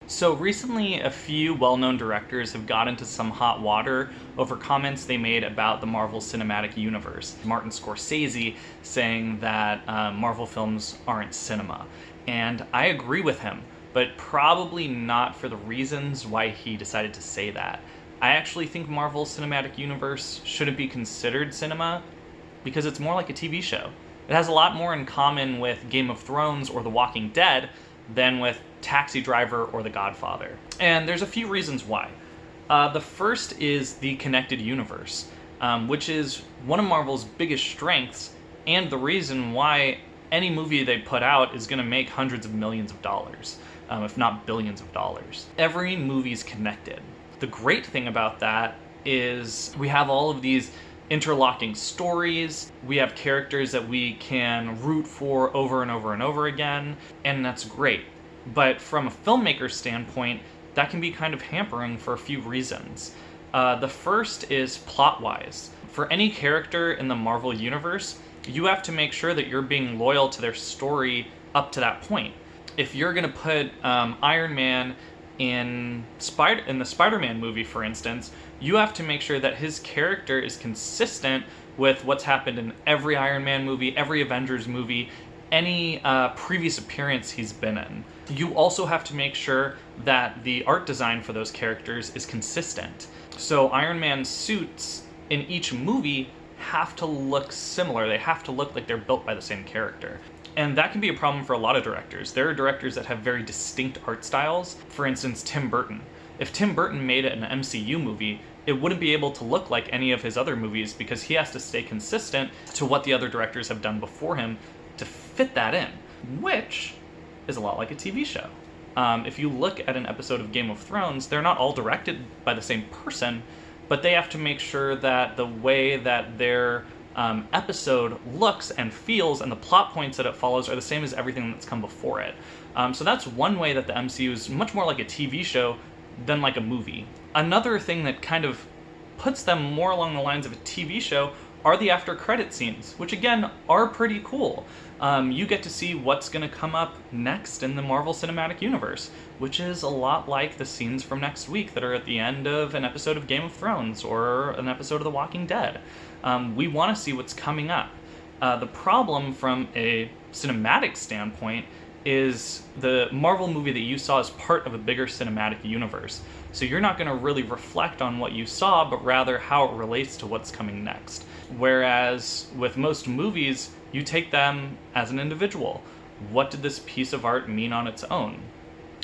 So recently, a few well-known directors have got into some hot water over comments they made about the Marvel Cinematic Universe. Martin Scorsese saying that Marvel films aren't cinema. And I agree with him, but probably not for the reasons why he decided to say that. I actually think Marvel Cinematic Universe shouldn't be considered cinema because it's more like a TV show. It has a lot more in common with Game of Thrones or The Walking Dead than with Taxi Driver or The Godfather. And there's a few reasons why. The first is the connected universe, which is one of Marvel's biggest strengths and the reason why any movie they put out is going to make hundreds of millions of dollars, if not billions of dollars. Every movie's connected. The great thing about that is we have all of these interlocking stories, we have characters that we can root for over and over and over again, and that's great. But from a filmmaker's standpoint, that can be kind of hampering for a few reasons. The first is plot-wise. For any character in the Marvel Universe, you have to make sure that you're being loyal to their story up to that point. If you're going to put Iron Man in the Spider-Man movie, for instance, you have to make sure that his character is consistent with what's happened in every Iron Man movie, every Avengers movie, any previous appearance he's been in. You also have to make sure that the art design for those characters is consistent. So Iron Man's suits in each movie have to look similar. They have to look like they're built by the same character. And that can be a problem for a lot of directors. There are directors that have very distinct art styles. For instance, Tim Burton. If Tim Burton made an MCU movie, it wouldn't be able to look like any of his other movies because he has to stay consistent to what the other directors have done before him to fit that in, which is a lot like a TV show. If you look at an episode of Game of Thrones, they're not all directed by the same person, but they have to make sure that the way that their episode looks and feels and the plot points that it follows are the same as everything that's come before it. So that's one way that the MCU is much more like a TV show than like a movie. Another thing that kind of puts them more along the lines of a TV show are the after credit scenes, which again are pretty cool. You get to see what's going to come up next in the Marvel Cinematic Universe, which is a lot like the scenes from next week that are at the end of an episode of Game of Thrones or an episode of The Walking Dead. We want to see what's coming up. The problem from a cinematic standpoint is the Marvel movie that you saw is part of a bigger cinematic universe. So you're not going to really reflect on what you saw, but rather how it relates to what's coming next. Whereas with most movies, you take them as an individual. What did this piece of art mean on its own?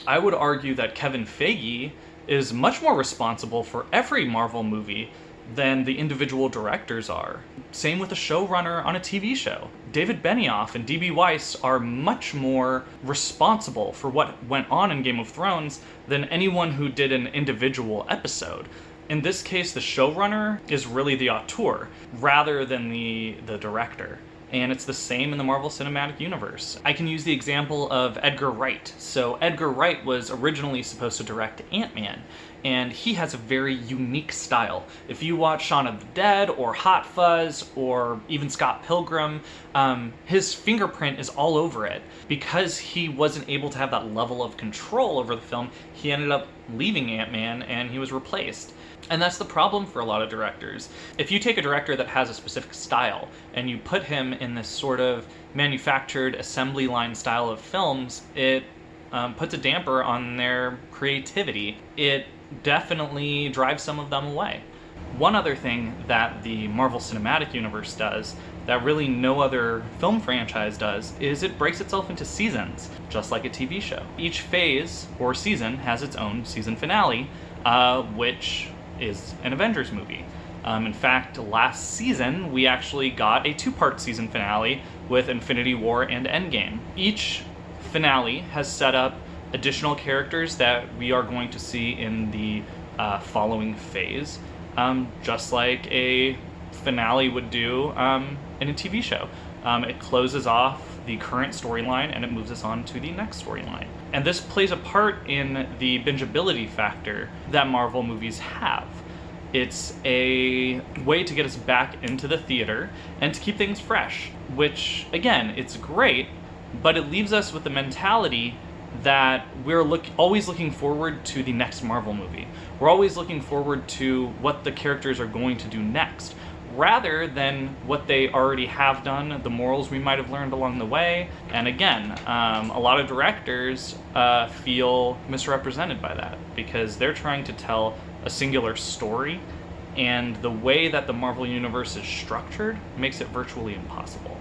I would argue that Kevin Feige is much more responsible for every Marvel movie than the individual directors are. Same with a showrunner on a TV show. David Benioff and D.B. Weiss are much more responsible for what went on in Game of Thrones than anyone who did an individual episode. In this case, the showrunner is really the auteur rather than the director. And it's the same in the Marvel Cinematic Universe. I can use the example of Edgar Wright. So Edgar Wright was originally supposed to direct Ant-Man, and he has a very unique style. If you watch Shaun of the Dead or Hot Fuzz or even Scott Pilgrim, his fingerprint is all over it. Because he wasn't able to have that level of control over the film, he ended up leaving Ant-Man and he was replaced. And that's the problem for a lot of directors. If you take a director that has a specific style and you put him in this sort of manufactured assembly line style of films, it puts a damper on their creativity. It definitely drives some of them away. One other thing that the Marvel Cinematic Universe does that really no other film franchise does is it breaks itself into seasons, just like a TV show. Each phase or season has its own season finale, which is an Avengers movie. In fact, last season, we actually got a two-part season finale with Infinity War and Endgame. Each finale has set up additional characters that we are going to see in the following phase, just like a finale would do in a TV show. It closes off the current storyline and it moves us on to the next storyline. And this plays a part in the bingeability factor that Marvel movies have. It's a way to get us back into the theater and to keep things fresh, which, again, it's great, but it leaves us with the mentality that we're always looking forward to the next Marvel movie. We're always looking forward to what the characters are going to do next, rather than what they already have done, the morals we might have learned along the way. And again, a lot of directors feel misrepresented by that because they're trying to tell a singular story, and the way that the Marvel Universe is structured makes it virtually impossible.